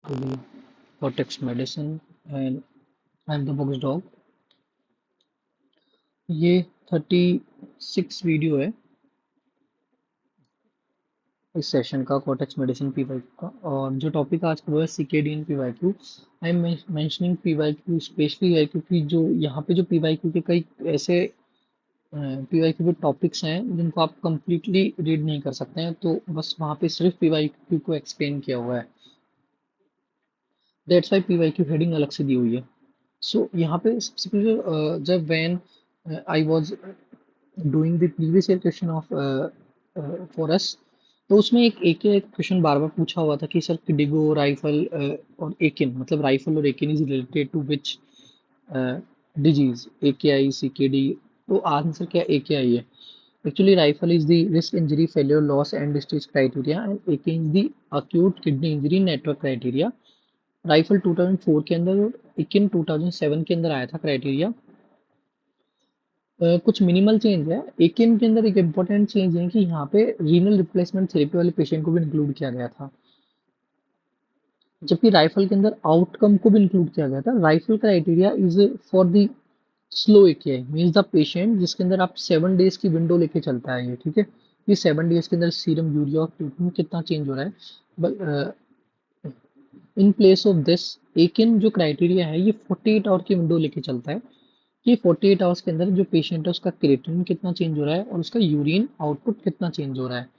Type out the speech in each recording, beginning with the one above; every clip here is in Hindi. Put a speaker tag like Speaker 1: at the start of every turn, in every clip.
Speaker 1: to the Cortex Medicine and I'm the Box Dog। ये 36 वीडियो है इस सेशन का कॉर्टेक्स मेडिसिन पीवाईक्यू का। और जो टॉपिक आज का वो है CKD PYQ. I am mentioning PYQ specially है क्योंकि जो यहाँ पे जो पीवाईक्यू के कई ऐसे पीवाईक्यू के टॉपिक्स हैं जिनको आप कंप्लीटली रीड नहीं कर सकते हैं, तो बस वहाँ पे सिर्फ पीवाईक्यू को एक्सप्लेन किया हुआ है। दैट्स वाई पीवाईक्यू हेडिंग अलग से दी हुई है। सो यहाँ पे सबसे पहले जब when I was doing the previous year question of for us, तो उसमें एक क्वेश्चन बार बार पूछा हुआ था कि सर डिगो राइफल और एकिन, मतलब राइफल और AKIN is related to which disease, A K I सी के डी। तो आंसर क्या ए के आई है। Actually rifle is the risk injury failure loss and stage criteria and Eakin is the acute kidney injury network criteria. Rifle 2004 के अंदर और एकिन 2007 के अंदर आया था क्राइटेरिया। कुछ मिनिमल चेंज है। एकिन के अंदर एक इम्पोर्टेंट चेंज है कि यहाँ पे रीनल रिप्लेसमेंट थेरेपी वाले पेशेंट को भी इंक्लूड किया गया था, जबकि राइफल के अंदर आउटकम को भी इंक्लूड किया गया था। Rifle criteria is for the slow एकेआई, means the patient जिसके अंदर आप 7 डेज की विंडो लेके चलता है ये, ठीक है। ये 7 डेज के अंदर सीरम यूरिया और क्रिएटिनिन कितना चेंज हो रहा है। In place of this Eakin जो क्राइटेरिया है ये 48 आवर की विंडो लेके चलता है कि 48 आवर्स के अंदर जो पेशेंट है उसका क्रिएटिनिन कितना चेंज हो रहा है और उसका यूरिन आउटपुट कितना चेंज हो रहा है।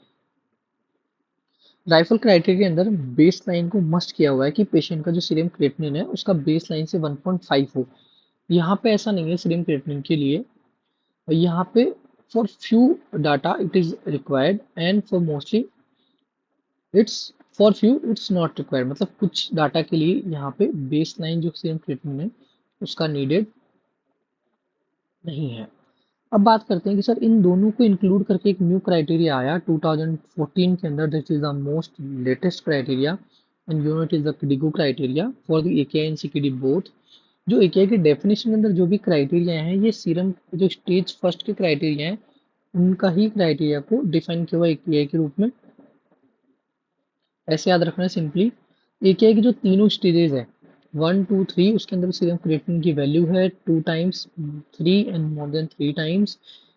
Speaker 1: राइफल क्राइटेरिया के अंदर बेस लाइन को मस्ट किया हुआ है कि पेशेंट का जो सीरम क्रिएटिनिन है उसका बेस लाइन से 1.5 हो। यहाँ पे ऐसा नहीं है सीरम क्रिएटिनिन के लिए। यहाँ पे for few data it is required and for mostly it's for few it's not required, मतलब कुछ डाटा के लिए यहाँ पे बेस लाइन जो सीरम क्रिएटिनिन है उसका नीडेड नहीं है। अब बात करते हैं कि सर इन दोनों को इंक्लूड करके एक न्यू क्राइटेरिया आया 2014 के अंदर, this is the most latest criteria and you know it is the KDIGO criteria for the AKI and CKD both. जो एकेआई के डेफिनेशन के अंदर जो भी क्राइटेरिया हैं ये सीरम जो स्टेज फर्स्ट के क्राइटेरिया हैं उनका ही क्राइटेरिया को डिफाइन किया हुआ एकेआई के रूप में। ऐसे याद रखना है सिंपली। एकेआई की जो तीनों स्टेजेस है 1 2 3, उसके अंदर सीरम क्रिएटिनिन की वैल्यू है 2 times 3 and more than 3 times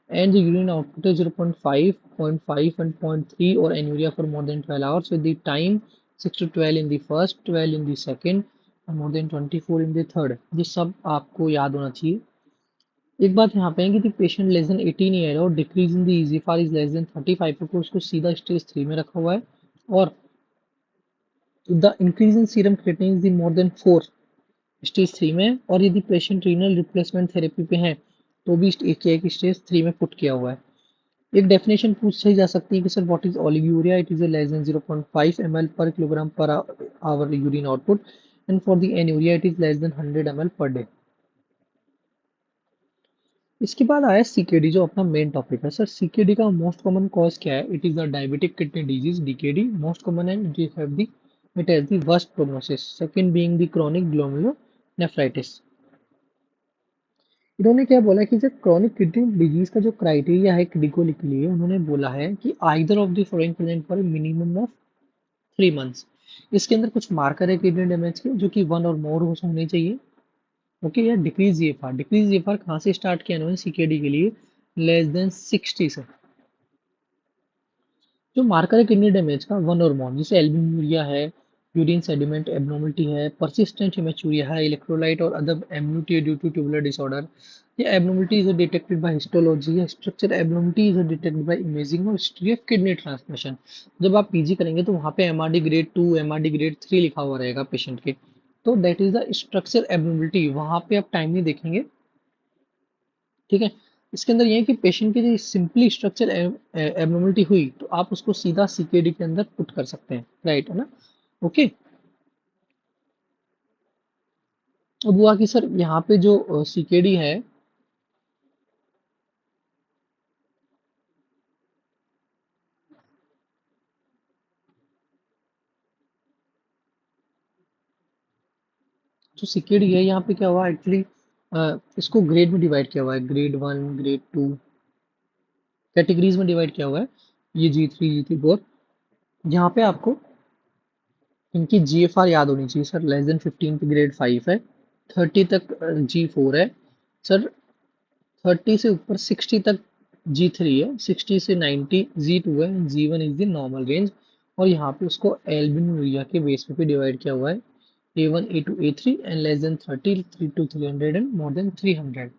Speaker 1: and the urine output है 0.5 0.5 एंड 0.3 और anuria for more than 12 hours with the time 6 to 12 in the first, 12 in the second और more than 24 in the third. ये सब आपको याद होना चाहिए। एक बात यहाँ पे है कि पेशेंट लेस देन 18 ईयर और decrease in the eGFR is less than 35 को उसको सीधा स्टेज 3 में रखा हुआ है। और the increase in serum creatinine is more than 4 stage 3 में। और यदि पेशेंट रीनल रिप्लेसमेंट थेरेपी पे है तो भी एकेआई की स्टेज 3 में पुट किया हुआ है। एक डेफिनेशन पूछी जा सकती है कि sir what is oliguria, it is less then 0.5 ml पर kilogram per hour urine output and for the anuria it is less then 100 ml per day. इसके बाद आया सीकेडी जो अपना मेन टॉपिक है। सर सीकेडी का मोस्ट कॉमन कॉज क्या है? It is the diabetic kidney disease decade most common and it have the it has the worst prognosis, second being the chronic glomerulonephritis. इन्होंने क्या बोला कि जो क्रॉनिक किडनी डिजीज का जो क्राइटेरिया है क्रिटिको के लिए, उन्होंने बोला है कि either of the following present for minimum of 3 months. इसके अंदर कुछ मार्कर है किडनी डैमेज के जो कि 1 और मोर होने चाहिए। ओके, या डिक्रीज जीएफआर। डिक्रीज जीएफआर कहाँ से स्टार्ट किया इन्होंने सीकेडी के लिए? लेस देन 60 से। जो मार्कर है किडनी डैमेज का 1 और मोर, जैसे एल्ब्यूमिन है, यूरिन सेडिमेंट एब्नॉर्मलिटी है, परसिस्टेंट हेमेचूरिया है, इलेक्ट्रोलाइट और other abnormality due to tubular disorder. ये abnormality is detected by histology, या structure abnormality is detected by imaging और हिस्ट्री ऑफ किडनी ट्रांसमिशन। जब आप पीजी करेंगे तो वहाँ पे एमआरडी ग्रेड 2 एमआरडी ग्रेड 3 लिखा हुआ रहेगा पेशेंट के। तो that is the structure abnormality, वहाँ पे आप टाइम नहीं देखेंगे, ठीक है। इसके अंदर ये है कि पेशेंट की सिंपली स्ट्रक्चर एब्नॉर्मलिटी हुई तो आप उसको सीधा सीकेडी के अंदर पुट कर सकते हैं, राइट है ना। ओके। अब हुआ कि सर यहाँ पे जो सीकेडी है, जो सीकेडी है यहाँ पे क्या हुआ एक्चुअली, इसको ग्रेड में डिवाइड किया हुआ है, ग्रेड 1 ग्रेड 2 कैटेगरीज में डिवाइड किया हुआ है। ये G3 G3 4। यहाँ पे आपको इनकी GFR याद होनी चाहिए सर। लेस देन 15 पे ग्रेड 5 है, 30 तक G4 है सर, 30 से ऊपर 60 तक G3 है, 60 से 90 G2 है, G1 is the normal range. और यहाँ पे उसको एल्बिनुरिया के बेस पे डिवाइड किया हुआ है, A1 A2 A3 and less than 30 3 to 300 and more then 300।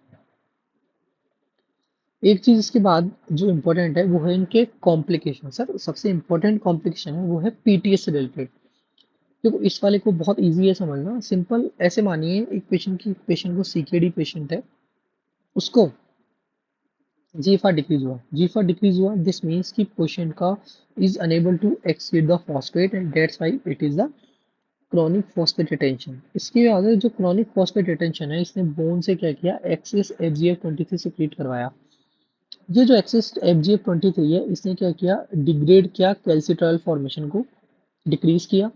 Speaker 1: एक चीज इसके बाद जो इम्पोर्टेंट है वो है इनके कॉम्प्लिकेशन। सर सबसे इम्पोर्टेंट कॉम्प्लिकेशन है वो है पीटीएस से रिलेटेड। देखो इस वाले को बहुत इजी है समझना, सिंपल ऐसे मानिए एक पेशेंट को सीकेडी पेशेंट है, उसको जीएफआर डिक्रीज हुआ, जीएफआर डिक्रीज हुआ, दिस मीन्स कि पेशेंट का is unable to exceed the phosphate and that's why it is the chronic phosphate retention. इसके बाद जो क्रॉनिक फॉस्फेट रिटेंशन है, इसने बोन से क्या किया, एक्सेस FGF23 सीक्रेट करवाया। ये जो एक्सेस FGF23 है, इसने क्या किया, डिग्रेड किया कैल्सिट्रॉल फॉर्मेशन को, डिक्रीज किया।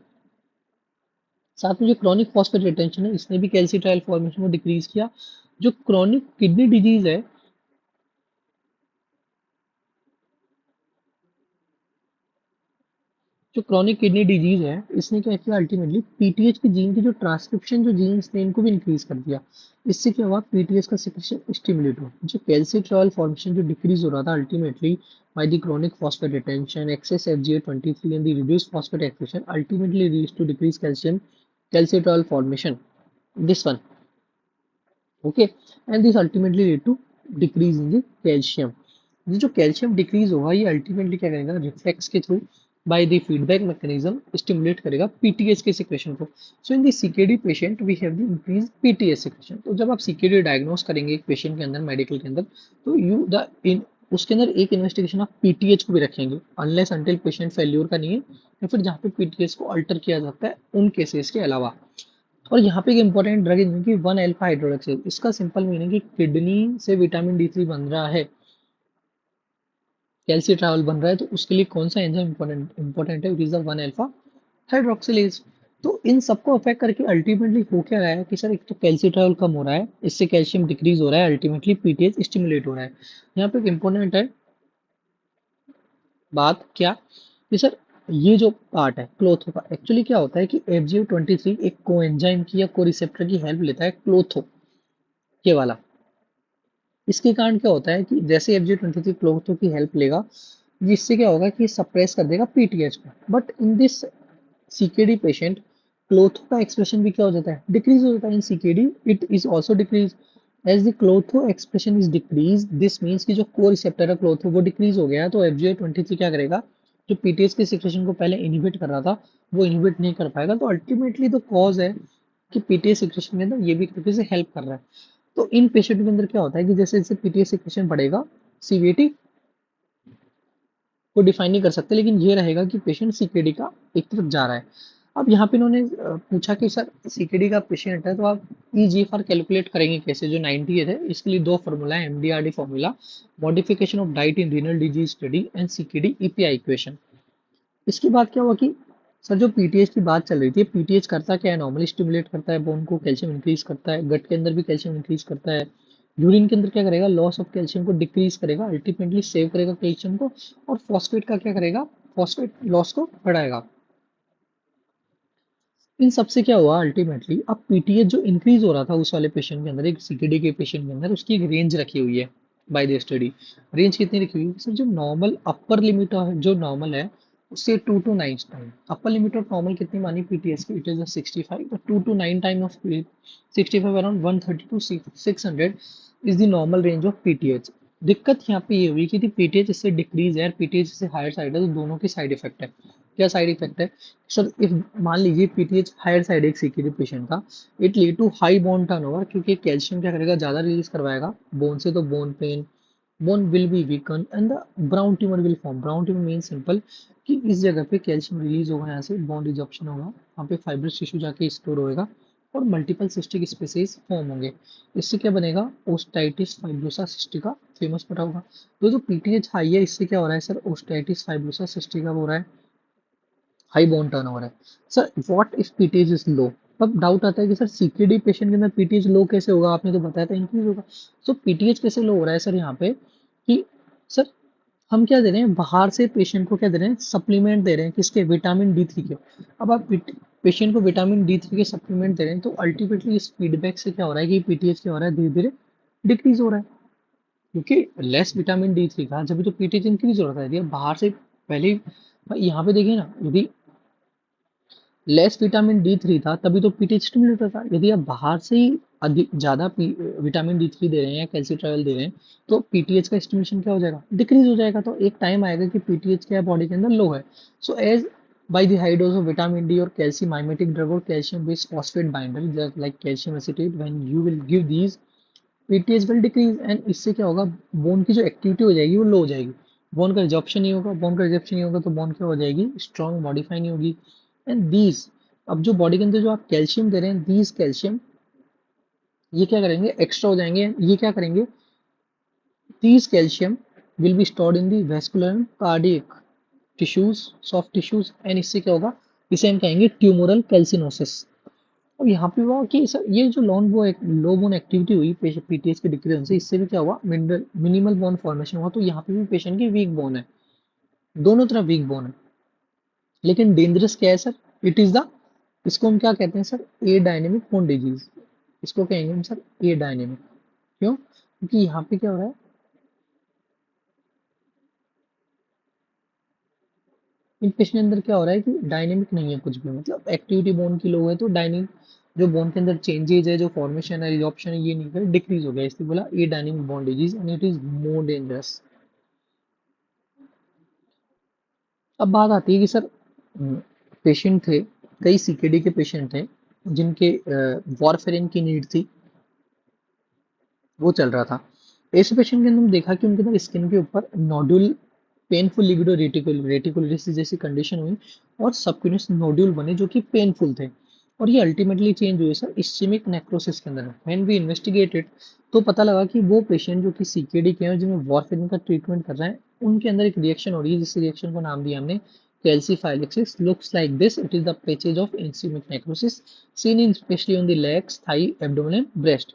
Speaker 1: साथ में जो क्रॉनिक फॉस्फेट रिटेंशन है, इसने भी कैल्सिट्राइल फॉर्मेशन को डिक्रीज किया। जो क्रॉनिक किडनी डिजीज है, जो क्रॉनिक किडनी डिजीज है, इसने क्या किया, अल्टीमेटली पीटीएच के जीन की जो ट्रांसक्रिप्शन जो जीन्स थे इनको भी इंक्रीज कर दिया। इससे क्या हुआ, पीटीएच का सिक्रेशन स्टिमुलेट हुआ। जो कैल्सिट्रॉल फॉर्मेशन जो डिक्रीज हो रहा था ultimately by the chronic phosphate retention, excess FGF23 and the reduced phosphate excretion ultimately leads to decrease calcium calcitriol formation, this one, okay, and this ultimately lead to decrease in the calcium. ये जो कैल्शियम डिक्रीज होगा ये अल्टीमेटली क्या करेगा, रिफ्लेक्स के through by the feedback mechanism stimulate करेगा पीटीएस के सिक्रेशन को। So in the CKD patient we have the increase PTH secretion. तो जब आप सीकेडी डायग्नोस करेंगे एक पेशेंट के अंदर मेडिकल के अंदर, तो यू द इन उसके अंदर एक इन्वेस्टिगेशन आप पीटीएच को भी रखेंगे, अनलेस अंटिल पेशेंट फेल्योर का नहीं है, या फिर जहाँ पे पीटीएस को अल्टर किया जाता है उन केसेस के अलावा। और यहाँ पे एक इंपॉर्टेंट ड्रग है कि 1 अल्फा हाइड्रोक्साइड, इसका सिंपल मीनिंग कि किडनी से विटामिन D3 बन रहा है, कैल्शियम ट्रैवल बन रहा है, तो उसके लिए कौन सा एंजाइम इंपॉर्टेंट है, it is the 1 alpha hydroxylase. तो इन सबको अफेक्ट करके अल्टीमेटली हो क्या रहा है कि सर एक तो कैल्शियम ट्रैवल कम हो रहा है, इससे कैल्शियम डिक्रीज हो रहा है, अल्टीमेटली पीटीएच स्टिमुलेट हो रहा है। यहाँ पे एक इंपॉर्टेंट है बात क्या, कि सर ये जो पार्ट है क्लोथो का, एक्चुअली क्या होता है कि FGF23 एक कोएंजाइम की या को रिसेप्टर की हेल्प लेता है क्लोथो के वाला। इसके कारण क्या होता है कि जैसे FGF23 क्लोथो की हेल्प लेगा, जिससे क्या होगा कि सप्रेस कर देगा पीटीएच को। But in this CKD patient, klotho का एक्सप्रेशन भी क्या हो जाता है, डिक्रीज हो जाता है। In CKD it is also decrease, as the klotho expression is decrease, this means कि जो को रिसेप्टर है क्लोथो वो डिक्रीज हो गया, तो FGF23 क्या करेगा, जो पीटीएच के सिक्रेशन को पहले इनहिबिट कर रहा था वो इनहिबिट नहीं कर पाएगा। तो अल्टीमेटली तो कॉज है कि पीटीएच सिक्रेशन के अंदर ये भी एक तरीके से हेल्प कर रहा है। तो इन पेशेंट के अंदर क्या होता है कि जैसे जैसे पीटीएस सिक्रेशन बढ़ेगा, सीवीटी को डिफाइन नहीं कर सकते, लेकिन ये रहेगा कि पेशेंट सीकेडी का एक तरफ जा रहा है। अब यहाँ पे इन्होंने पूछा कि सर सीकेडी का पेशेंट है तो आप ईजीएफआर कैलकुलेट करेंगे कैसे, जो 90 है, इसके लिए दो फॉर्मूला है, MDRD formula, modification of diet in renal disease study and CKD EPI equation. इसके बाद क्या हुआ कि सर जो पीटीएच की बात चल रही थी, पीटीएच करता क्या है, नॉर्मली स्टिमुलेट करता है बोन को, कैल्शियम इंक्रीज करता है, गट के अंदर भी कैल्शियम इंक्रीज करता है, यूरिन के अंदर क्या करेगा, लॉस ऑफ कैल्शियम को डिक्रीज करेगा, अल्टीमेटली सेव करेगा कैल्शियम को, और फॉस्फेट का क्या करेगा, फॉस्फेट लॉस को बढ़ाएगा। इन सबसे क्या हुआ अल्टीमेटली, अब पीटीएच जो इंक्रीज हो रहा था उस वाले पेशेंट के अंदर, एक सीकेडी के पेशेंट के अंदर, उसकी एक रेंज रखी हुई है बाय द स्टडी। रेंज कितनी रखी हुई है सर, जो नॉर्मल अपर लिमिट जो नॉर्मल है उससे 2 to 9 time, upper limit of normal कितनी मानी पीटीएस की, इट इज 65, तो 2 to 9 time of 65 around 130 to 600 is the normal range of PTH. दिक्कत यहाँ पे ये हुई कि पीटीएच इससे डिक्रीज है, पीटीएच इससे हायर साइड है, तो दोनों की साइड इफेक्ट है। क्या साइड इफेक्ट है सर, इफ मान लीजिए पीटीएच हायर साइड एक सीकेडी पेशेंट का, it lead to high bone turnover, क्योंकि कैल्शियम क्या करेगा, ज्यादा रिलीज करवाएगा बोन से, तो bone pain, bone will be weaken and the brown tumour will form. Brown tumour mean simple कि इस जगह पे कैल्शियम रिलीज होगा, यहाँ से बोन रिजॉर्प्शन होगा, वहाँ पे फाइब्रस टिश्यू जाके स्टोर होएगा और मल्टीपल सिस्टिक स्पेसेस फॉर्म होंगे। इससे क्या बनेगा, ओस्टाइटिस फाइब्रोसा सिस्टिका फेमस पता होगा। तो जो पीटीएच हाई है इससे क्या हो रहा है सर, ओस्टाइटिस फाइब्रोसा सिस्टिका हो रहा है, हाई बोन टर्नओवर है। Sir what if PTH is low, अब डाउट आता है कि सर सीकेडी पेशेंट के अंदर पीटीएच लो कैसे होगा, आपने तो बताया था इंक्रीज होगा। सो पीटीएच कैसे लो हो रहा है सर यहाँ पे कि सर हम क्या दे रहे हैं, बाहर से पेशेंट को क्या दे रहे हैं, सप्लीमेंट दे रहे हैं, किसके, विटामिन डी थ्री के। अब आप पेशेंट को विटामिन डी थ्री के सप्लीमेंट दे रहे हैं, तो अल्टीमेटली इस फीडबैक से क्या हो रहा है कि पीटीएच क्या हो रहा है, धीरे धीरे डिक्रीज हो रहा है, क्योंकि लेस विटामिन डी थ्री का जब तो पीटीएच इंक्रीज हो रहा था। यदि आप बाहर से पहले यहाँ पे देखिए ना, यदि लेस विटामिन डी थ्री था तभी तो पीटीएच स्टिमुलेट होता था। यदि आप बाहर से ही अधिक ज्यादा विटामिन डी थ्री दे रहे हैं या कैल्शियम ट्रावल दे रहे हैं, तो पीटीएच का स्टिमुलेशन क्या हो जाएगा, डिक्रीज हो जाएगा। तो एक टाइम आएगा कि पीटीएच क्या है, बॉडी के अंदर लो है। So as by the high dose of vitamin D और कैल्शियम माइमेटिक ड्रग और calcium based phosphate binder like calcium acetate, when you will give these, PTH will decrease. And इससे क्या होगा, बोन की जो एक्टिविटी हो जाएगी वो लो हो जाएगी, बोन का रिजॉर्प्शन नहीं होगा, बोन का रिजॉर्प्शन नहीं होगा तो बोन क्या हो जाएगी, स्ट्रॉन्ग मॉडिफाई नहीं होगी। एंड दीज, अब जो बॉडी के अंदर जो आप कैल्शियम दे रहे हैं, दीज कैल्शियम, ये क्या करेंगे, एक्स्ट्रा हो जाएंगे। ये क्या करेंगे, these calcium will be stored in the vascular and cardiac tissues, soft tissues. And इससे क्या होगा, इसे हम कहेंगे ट्यूमोरल कैल्सिनोसिस। अब यहाँ पे हुआ कि सर ये जो लो बोन एक्टिविटी हुई पीटीएच के डिक्रीज से, इससे भी क्या हुआ, मिनिमल बोन फॉर्मेशन हुआ। तो यहाँ पे भी पेशेंट की वीक बोन है, दोनों तरफ वीक बोन है। लेकिन डेंजरस क्या है सर, इट इज द, इसको हम क्या कहते हैं सर, ए डायनेमिक बोन डिजीज। इसको कहेंगे हम सर ए डायनेमिक। क्यों, क्योंकि यहाँ पे क्या हो रहा है, इन पेशेंट के अंदर क्या हो रहा है कि डायनेमिक नहीं है कुछ भी, मतलब एक्टिविटी बोन की लो है, तो डायनेमिक जो बोन के अंदर चेंजेज है, जो फॉर्मेशन है, रिजॉर्प्शन है, ये नहीं कर, डिक्रीज हो गया, इसलिए बोला adynamic bone disease and it is more dangerous. अब बात आती है कि सर पेशेंट थे, कई सीकेडी के पेशेंट थे जिनके वॉरफेरिन की नीड थी, वो चल रहा था। ऐसे पेशेंट के अंदर हम देखा कि उनके अंदर स्किन के ऊपर नोड्यूल, पेनफुल लिबिडो रेटिकुलरिस जैसी कंडीशन हुई, और सबक्यूनिस नोड्यूल बने जो कि पेनफुल थे। और ये अल्टीमेटली चेंज हुए सर इस्चेमिक नेक्रोसिस के अंदर। व्हेन वी इन्वेस्टिगेटेड, तो पता लगा कि वो पेशेंट जो कि सीकेडी के हैं, जिन्हें वॉरफेरिन का ट्रीटमेंट कर रहे हैं, उनके अंदर एक रिएक्शन हो रही है, जिस रिएक्शन को नाम दिया हमने calciphylaxis. Looks like this, it is the patches of ischaemic necrosis seen in especially on the legs, thigh, abdomen and breast.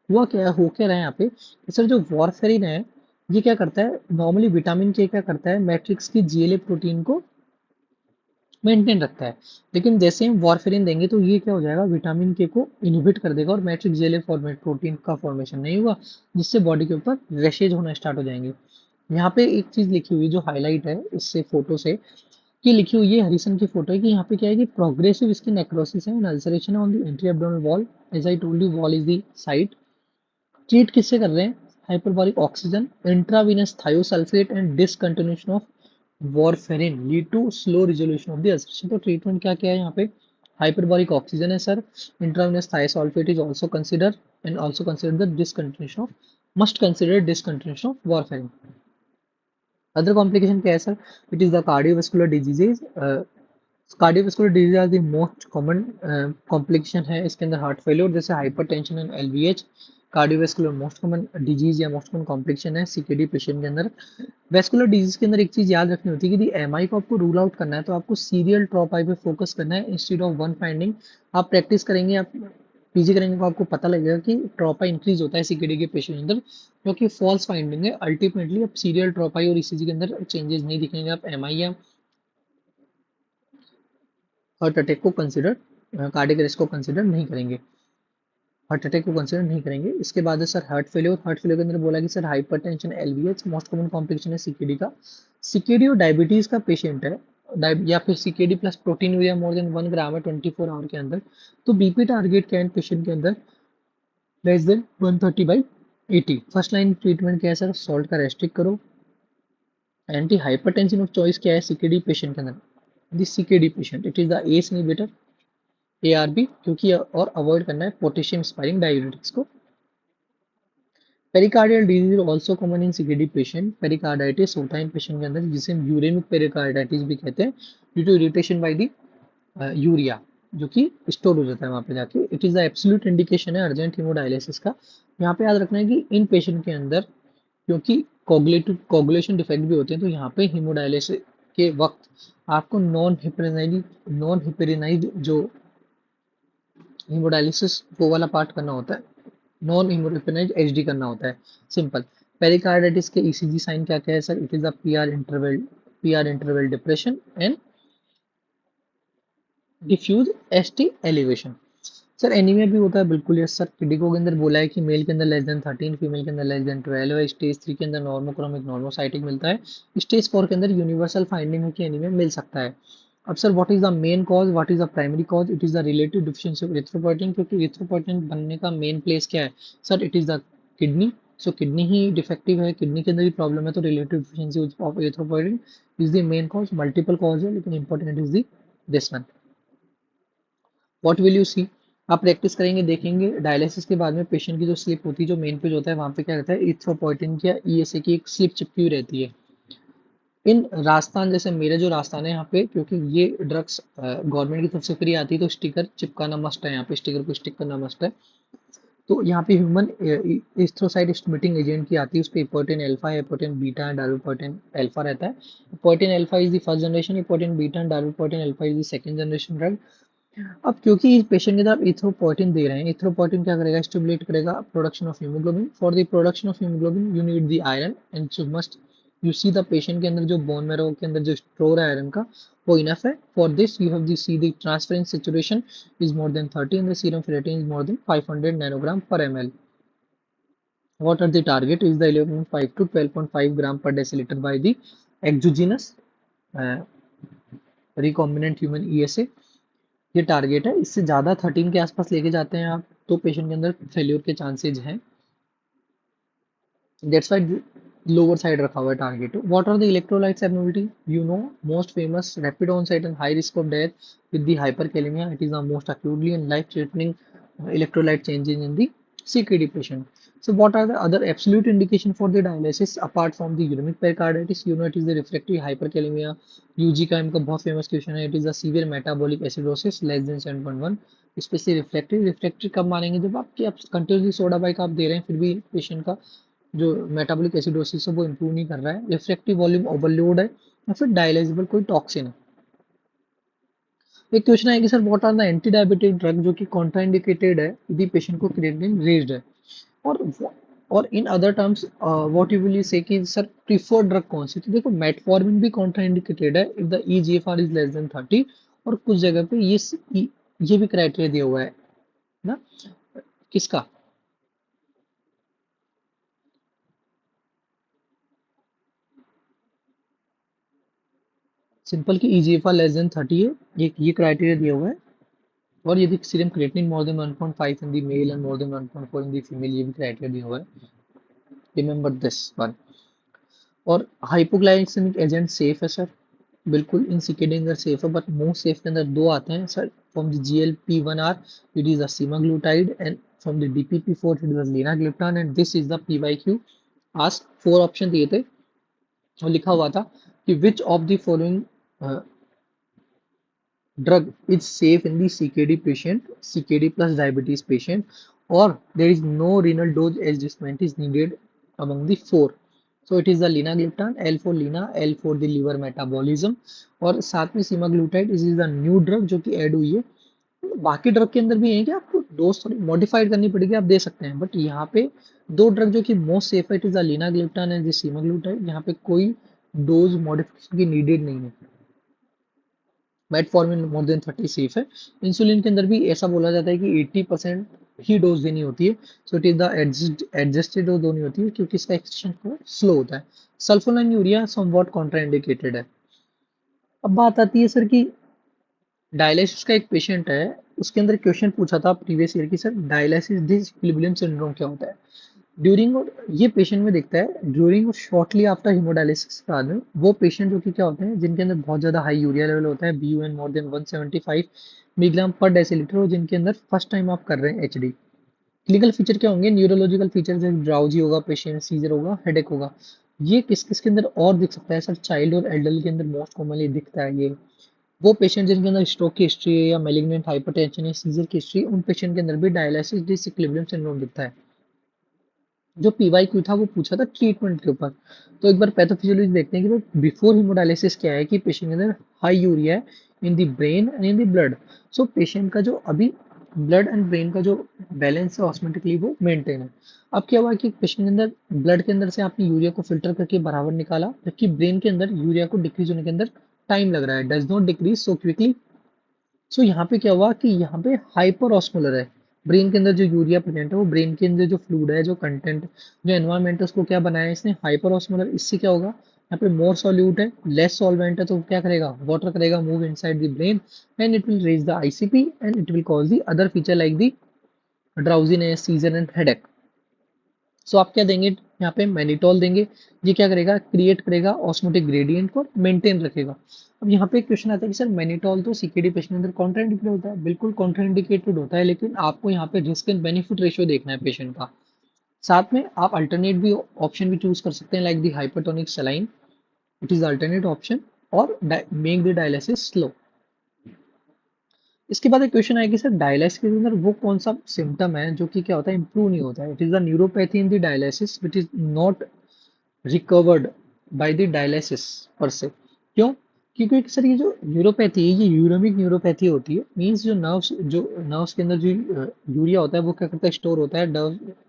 Speaker 1: हुआ क्या, हो क्या रहा है यहाँ पे कि सर जो वॉरफेरिन है, ये क्या करता है, नॉर्मली विटामिन के क्या करता है, मैट्रिक्स की जीएलए प्रोटीन को मेंटेन रखता है। लेकिन जैसे हम वॉरफेरिन देंगे तो ये क्या हो जाएगा, विटामिन के को इनहिबिट कर देगा और मैट्रिक्स जीएलए फॉर्मेट प्रोटीन का फॉर्मेशन नहीं होगा, जिससे बॉडी के ऊपर रैशेज होना स्टार्ट हो जाएंगे। यहाँ पे एक चीज लिखी हुई जो हाईलाइट है इससे फोटो से, कि लिखी हुई है, हरिसन की फोटो है, कि यहाँ पे क्या है कि प्रोग्रेसिव स्किन नेक्रोसिस है, ulceration on the anti abdominal wall, as I told you wall is the site. Treat किससे कर रहे हैं, hyperbaric oxygen, intravenous thiosulphate and discontinuation of warfarin lead to slow resolution of the ulceration. तो ट्रीटमेंट क्या क्या है यहाँ पे, हाइपरबारिक ऑक्सीजन है sir, intravenous thiosulphate is also consider, and also consider the discontinuation of, must consider discontinuation of warfarin. Other complication क्या है sir, it is the cardiovascular diseases. Cardiovascular disease are the most common complication है इसके अंदर, हार्ट फेलियर जैसे hypertension and LVH. Cardiovascular most common disease या मोस्ट कॉमन कॉम्प्लिकेशन है सीकेडी पेशेंट के अंदर। वेस्कुलर डिजीज के अंदर एक चीज याद रखनी होती है कि एमआई को आपको रूल आउट करना है, तो आपको सीरियल ट्रॉप आई पे फोकस करना है इंस्टेड ऑफ वन फाइंडिंग। आप प्रैक्टिस करेंगे, आप पीजी करेंगे, तो आपको पता लगेगा कि ट्रॉप आई इंक्रीज होता है सीकेडी के पेशेंट के अंदर, जो कि फॉल्स फाइंडिंग है। अल्टीमेटली आप सीरियल ट्रॉप आई और ईसीजी के अंदर चेंजेस नहीं दिखेंगे, आप एमआई या हार्ट अटैक को कंसिडर, कार्डियक अरेस्ट को कंसिडर नहीं करेंगे, हार्ट अटैक को कंसिडर नहीं करेंगे। इसके बाद है sir heart failure. Heart failure के अंदर बोला कि sir hypertension, LVH most common complication है सीकेडी का। सीकेडी और डायबिटीज का पेशेंट है, या फिर CKD plus proteinuria more than 1 gram है 24 आवर के अंदर, तो बीपी टारगेट क्या है पेशेंट के अंदर, less than 130/80। First line treatment क्या है सर, सॉल्ट का रेस्ट्रिक्ट करो। एंटी हाइपरटेंसिव ऑफ चॉइस क्या है सीकेडी पेशेंट के अंदर, this CKD patient it is the ACE inhibitor, ARB, क्योंकि और अवॉइड करना है पोटेशियम स्पायरिंग डायूरेटिक्स को। Pericardial disease also common in CKD patient. Pericarditis होता है इन पेशेंट के अंदर, जिसे हम यूरेमिक पेरिकार्डाइटिस भी कहते हैं, due to irritation by the urea, जो कि स्टोर हो जाता है वहां पे जाके। It is the absolute indication है अर्जेंट हीमोडायलिसिस का। यहाँ पे याद रखना है कि इन पेशेंट के अंदर, क्योंकि कोगुलेशन डिफेक्ट भी होते हैं, तो यहाँ पे हीमोडायलिसिस के वक्त आपको नॉन हिपेरिनाइज जो हीमोडायलिसिस वो वाला पार्ट करना होता है, नॉन हीमोरेपेनाइज एचडी करना होता है, सिंपल। पेरिकार्डिटिस के ईसीजी साइन क्या क्या है sir? It is a PR interval depression and diffuse ST elevation. Sir anaemia भी होता है बिल्कुल, यस सर। किडिको के अंदर बोला है कि मेल के अंदर लेस देन 13, फीमेल के अंदर लेस देन 12 है। स्टेज 3 के अंदर नॉर्मोक्रोमिक नॉर्मोसाइटिक मिलता है। स्टेज 4 के अंदर यूनिवर्सल फाइंडिंग है कि एनीमिया मिल सकता है। अब sir what is the main cause, what is the primary cause? It is the relative deficiency of erythropoietin, क्योंकि एरिथ्रोपोइटिन बनने का मेन प्लेस क्या है sir? It is the kidney. So kidney ही डिफेक्टिव है, किडनी के अंदर भी प्रॉब्लम है, तो relative deficiency of erythropoietin is the main cause. Multiple cause है लेकिन important is the this one. What will you see? आप प्रैक्टिस करेंगे देखेंगे, डायलिसिस के बाद में पेशेंट की जो स्लिप होती है, जो मेन पेज होता है वहां पे क्या रहता है? इथ्रोपोइटिन की या ईएसए की एक स्लिप चिपकी हुई रहती है। इन राजस्थान, जैसे मेरे जो राजस्थान है यहाँ पे, क्योंकि ये ड्रग्स गवर्नमेंट की तरफ से फ्री आती है, तो स्टिकर चिपकाना मस्ट है। यहाँ पे स्टिकर को स्टिक करना मस्ट है। तो यहाँ पे ह्यूमन एस्थ्रोसाइट स्टिमुलेटिंग एजेंट की आती है, उस पर epoetin alpha, epoetin beta and darbepoetin alpha रहता है। Epoetin alpha is the first generation, epoetin beta and darbepoetin alpha is the second generation drug. अब क्योंकि इस पेशेंट के अंदर इथ्रोपोइटिन दे रहे हैं, इथ्रोपोइटिन क्या करेगा? स्टिमुलेट करेगा production of haemoglobin. For the production of haemoglobin you need the iron and so must you see the patient के अंदर जो बोन मैरो के अंदर जो स्टोर है आयरन का, वो इनफ है। For this you have the see the transference saturation is more than 30 and the serum ferritin is more than 500 nanogram per ml. What are the target? Is the 11.5 to 12.5 gram per deciliter by the exogenous uh, recombinant human ESA। ये टारगेट है, इससे ज़्यादा 13 के आसपास लेके जाते हैं आप तो पेशेंट के अंदर फेल्योर के चांसेज हैं। दैट्स वाई लोअर साइड रखा हुआ है target. What are the electrolytes abnormality? You know, most famous rapid onset and high risk of death with the hyperkalaemia. It is the most acutely and life threatening electrolyte changes in the CKD patient. So what are the other absolute indication for the dialysis apart from the uremic pericarditis? You know, it is the refractory hyperkalemia। UG का इनका बहुत फेमस क्वेश्चन है। It is the severe metabolic acidosis less than 7.1, specially refractory. Refractory कब मानेंगे? जब आपके आप कंटिन्यूसली सोडा बाइक आप दे रहे हैं फिर भी पेशेंट का जो मेटाबॉलिक एसिडोसिस है वो इंप्रूव नहीं कर रहा है, रिफ्रैक्टिव वॉल्यूम ओवरलोड है, या फिर डायलाइजेबल कोई टॉक्सिन है। एक क्वेश्चन है कि sir what are the anti diabetic drug जो कि कॉन्ट्राइंडिकेटेड है यदि पेशेंट को क्रिएटिनिन रेज्ड है। और in other terms what you will say कि सर प्रीफर्ड ड्रग कौन सी? तो देखो मेटफॉर्मिन भी कॉन्ट्राइंडिकेटेड है if the EGFR is less then 30, और कुछ जगह पे ये भी क्राइटेरिया दिया हुआ है ना, किसका? सिंपल की ईजीएफआर लेस देन 30 है, ये क्राइटेरिया दिया हुआ है। और यदि serum creatinine more than 1.5 in the male and more than 1.4 in the female, ये भी क्राइटेरिया दिया हुआ है। Remember this one. और हाइपोग्लाइसेमिक एजेंट सेफ है सर, बिल्कुल इन सीकेडी अंदर सेफ है, बट मोस्ट सेफ के अंदर दो आते हैं sir. From the GLP-1R it is the semaglutide, and from the DPP-4 it is the linagliptin, and this is the PYQ। Ask 4 option दिए थे और लिखा हुआ था कि which of the following drug is safe in the CKD patient, CKD plus diabetes patient, or there is no renal dose adjustment is needed among the four. So it is the linagliptan, L for lina, L for the liver metabolism, और साथ में सीमाग्लूटाइड इज द न्यू ड्रग जो कि ऐड हुई है। बाकी ड्रग के अंदर भी है कि आपको डोज थोड़ी मॉडिफाइड करनी पड़ेगी, आप दे सकते हैं, बट यहाँ पे दो ड्रग जो कि मोस्ट सेफ है, it is the linagliptin and the semaglutide. यहाँ पे कोई डोज मॉडिफिकेशन की नीडेड नहीं है। मेटफॉर्मिन मोर देन 30 सेफ है। इंसुलिन के अंदर भी ऐसा बोला जाता है कि 80% ही डोज देनी होती है। So it is the adjusted dose देनी होती है क्योंकि इसका एक्सटेंशन थोड़ा स्लो होता है। सल्फोनाइन यूरिया समवॉट कॉन्ट्राइंडिकेटेड है। अब बात आती है सर कि डायलिसिस का एक पेशेंट है, उसके अंदर क्वेश्चन पूछा था प्रीवियस ईयर की, सर डायलिसिस डिसइक्विलिब्रियम सिंड्रोम क्या होता है? ड्यूरिंग, और ये पेशेंट में दिखता है ड्यूरिंग और शॉर्टली आफ्टर हीमोडायलिसिस के बाद में, वो पेशेंट जो कि क्या होते हैं जिनके अंदर बहुत ज़्यादा हाई यूरिया लेवल होता है, BUN मोर देन 175 मिलीग्राम पर डेसीलीटर, और जिनके अंदर फर्स्ट टाइम आप कर रहे हैं HD। क्लिनिकल फीचर क्या होंगे? न्यूरोलॉजिकल फीचर जैसे ड्राउजी होगा, पेशेंट सीजर होगा, हेडेक होगा। ये किस किस के अंदर और दिख सकता है सर? चाइल्ड और एल्डर के अंदर मोस्ट कॉमनली दिखता है ये। वो पेशेंट जिनके अंदर स्ट्रोक की हिस्ट्री है या मैलिग्नेंट हाइपरटेंशन है, सीजर की हिस्ट्री, उन पेशेंट के अंदर भी डायलिसिस डिसइक्विलिब्रियम सिंड्रोम दिखता है। जो PYQ था वो पूछा था ट्रीटमेंट के ऊपर। तो एक बार पैथोफिजियोलॉजी देखते हैं कि भाई बिफोर हीमोडायलिसिस क्या है, कि पेशेंट के अंदर हाई यूरिया है in the brain and in the blood. So patient का जो अभी ब्लड एंड ब्रेन का जो बैलेंस है ऑस्मेटिकली वो मेंटेन है। अब क्या हुआ कि पेशेंट के अंदर ब्लड के अंदर से आपने यूरिया को फिल्टर करके बराबर निकाला, जबकि ब्रेन के अंदर यूरिया को डिक्रीज होने के अंदर टाइम लग रहा है, does not decrease so quickly. So यहाँ पे क्या हुआ कि यहाँ पे हाइपर ऑस्मोलर है। ब्रेन के अंदर जो यूरिया प्रेजेंट है वो ब्रेन के अंदर जो फ्लूइड है, जो कंटेंट, जो एनवायरमेंट है उसको क्या बनाया है इसने, हाइपर ऑस्मोलर। इससे क्या होगा, यहाँ पे मोर सॉल्यूट है, लेस सॉल्वेंट है, तो क्या करेगा, वाटर करेगा move inside the brain and it will raise the ICP and it will cause the other feature like the drowsiness, seizure and headache. So आप क्या देंगे यहाँ पे, मैनिटोल देंगे। ये क्या करेगा, क्रिएट करेगा ऑस्मोटिक ग्रेडियंट को मेंटेन रखेगा। अब यहाँ पे एक क्वेश्चन आता है कि सर मैनिटोल तो सीकेडी पेशेंट के अंदर कॉन्ट्राइंडिकेटेड होता है, बिल्कुल कॉन्ट्राइंडिकेटेड होता है, लेकिन आपको यहाँ पे रिस्क एंड बेनिफिट रेशियो देखना है पेशेंट का। साथ में आप अल्टरनेट भी ऑप्शन भी चूज कर सकते हैं like the hypertonic saline, it is alternate option, और मेक द डायलिसिस स्लो। इसके बाद एक क्वेश्चन आएगा सर डायलिसिस के अंदर वो कौन सा सिम्टम है जो कि क्या होता है, इंप्रूव नहीं होता है। It is the neuropathy in the dialysis which is not recovered by the dialysis पर से। क्यों? क्योंकि सर ये जो न्यूरोपैथी है ये यूरेमिक न्यूरोपैथी होती है, मींस जो नर्व्स के अंदर जो यूरिया होता है वो क्या करता है, स्टोर होता है,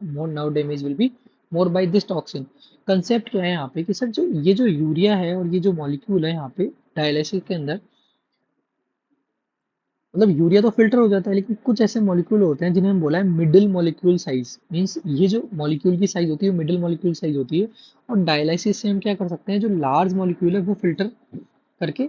Speaker 1: more nerve damage will be more by this toxin. Concept क्या है यहाँ पे कि सर जो यूरिया है और ये जो मॉलिक्यूल है यहाँ पे डायलिसिस के अंदर, मतलब यूरिया तो फिल्टर हो जाता है, लेकिन कुछ ऐसे मॉलिक्यूल होते हैं जिन्हें हम बोला है मिडिल मॉलिक्यूल साइज, मींस ये जो मॉलिक्यूल की साइज होती है मिडिल मॉलिक्यूल साइज होती है। और डायलिसिस से हम क्या कर सकते हैं, जो लार्ज मॉलिक्यूल है वो फिल्टर करके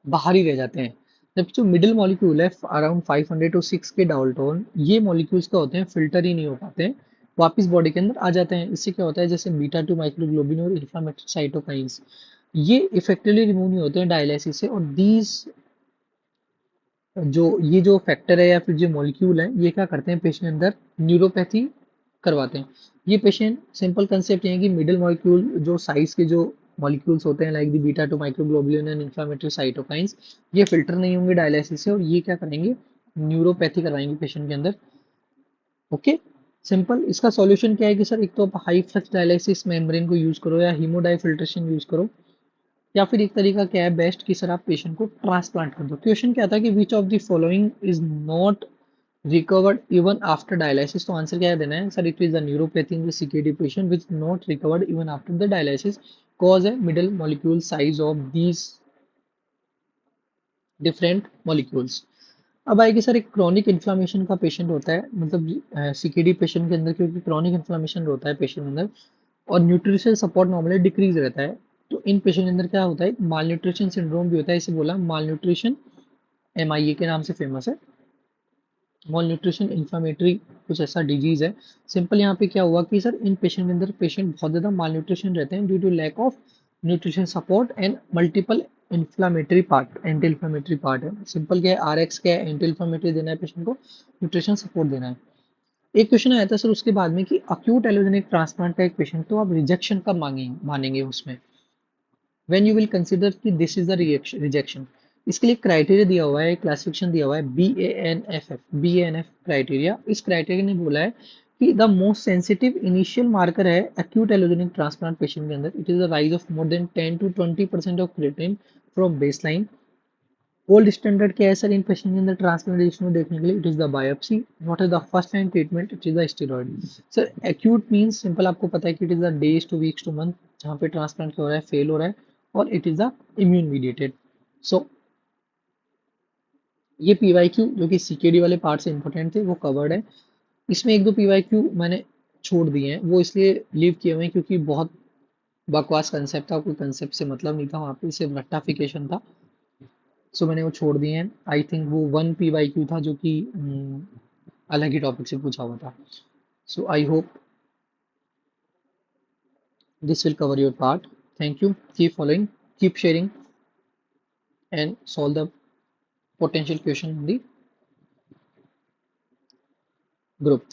Speaker 1: बाहर ही रह जाते हैं, जबकि जो मिडिल मॉलिक्यूल है अराउंड 500 टू 6 के डाल्टन, ये मॉलिक्यूल्स क्या होते हैं, फिल्टर ही नहीं हो पाते हैं, वापस बॉडी के अंदर आ जाते हैं। इससे क्या होता है, जैसे बीटा 2 माइक्रोग्लोबिन और इन्फ्लेमेटरी साइटोकाइंस, ये इफेक्टिवली रिमूव नहीं होते हैं डायलिसिस से। और दीज ये जो फैक्टर है या फिर जो मॉलिक्यूल है ये क्या करते हैं, पेशेंट के अंदर न्यूरोपैथी करवाते हैं। ये पेशेंट, सिंपल कंसेप्ट ये है कि मिडिल मॉलिक्यूल जो साइज के जो मॉलिक्यूल्स होते हैं like the beta 2 microglobulin and inflammatory cytokines, ये फिल्टर नहीं होंगे डायलिसिस से और ये क्या करेंगे, न्यूरोपैथी करवाएंगे पेशेंट के अंदर। Okay, simple. इसका सॉल्यूशन क्या है कि सर एक तो आप हाई फ्लक्स डायलिसिस मेम्ब्रेन को यूज करो या हीमोडाई फिल्ट्रेशन यूज करो, या फिर एक तरीका क्या है बेस्ट कि सर आप पेशेंट को ट्रांसप्लांट कर दो। क्वेश्चन क्या था कि which of the following is not recovered even after dialysis, तो आंसर क्या देना है sir, it is the neuropathy in the CKD patient which not recovered even after the dialysis, cause है middle molecule size of these different molecules. अब आएगी सर, एक क्रॉनिक इन्फ्लामेशन का पेशेंट होता है, मतलब सीकेडी पेशेंट के अंदर, क्योंकि क्रॉनिक इन्फ्लामेशन होता है पेशेंट के अंदर और न्यूट्रिशन सपोर्ट नॉर्मली डिक्रीज रहता है, तो इन पेशेंट के अंदर क्या होता है, माल न्यूट्रिशन सिंड्रोम भी होता है। इसे बोला माल न्यूट्रिशन, MIA के नाम से फेमस है, मॉल न्यूट्रिशन इन्फ्लामेटरी कुछ ऐसा डिजीज है। सिंपल यहाँ पे क्या हुआ कि सर इन पेशेंट के अंदर पेशेंट बहुत ज़्यादा माल न्यूट्रिशन रहते हैं due to lack of nutrition support and multiple inflammatory part, anti inflammatory part है। सिंपल क्या है, RX क्या है, एंटी इन्फ्लामेटरी देना है पेशेंट को, न्यूट्रिशन सपोर्ट देना है। एक क्वेश्चन आया था सर उसके बाद में कि अक्यूट एलोजेनिक ट्रांसप्लांट का एक पेशेंट, तो आप रिजेक्शन कब मानेंगे उसमें, व्हेन यू विल कंसिडर कि दिस इज द रिजेक्शन। इसके लिए क्राइटेरिया दिया हुआ है, क्लासिफिकेशन दिया हुआ है, BANFF क्राइटेरिया। इस क्राइटेरिया ने बोला है कि the most sensitive initial marker है एक्यूट एलोजेनिक ट्रांसप्लांट पेशेंट के अंदर, it is the rise of more than 10 to 20% of creatinine from baseline. Gold standard क्या है सर इन पेशेंट के अंदर ट्रांसप्लांटेशन में देखने के लिए, it is the biopsy. What is the first line treatment, it is the steroid. Sir acute means simple आपको पता है कि it is the days two weeks two month जहाँ पे ट्रांसप्लांट हो रहा है, फेल हो रहा है, और it is the immune mediated. So ये PYQ जो कि CKD वाले पार्ट से इंपॉर्टेंट थे वो कवर्ड है। इसमें एक दो PYQ मैंने छोड़ दिए हैं, वो इसलिए लीव किए हुए हैं क्योंकि बहुत बकवास कंसेप्ट था, कोई कंसेप्ट से मतलब नहीं था, वहाँ पे सिर्फ रट्टाफिकेशन था, सो मैंने वो छोड़ दिए हैं। आई थिंक वो 1 PYQ था जो कि अलग ही टॉपिक से पूछा हुआ था। So I hope this will cover your part. Thank you, keep following, keep sharing and solve the potential question in the group.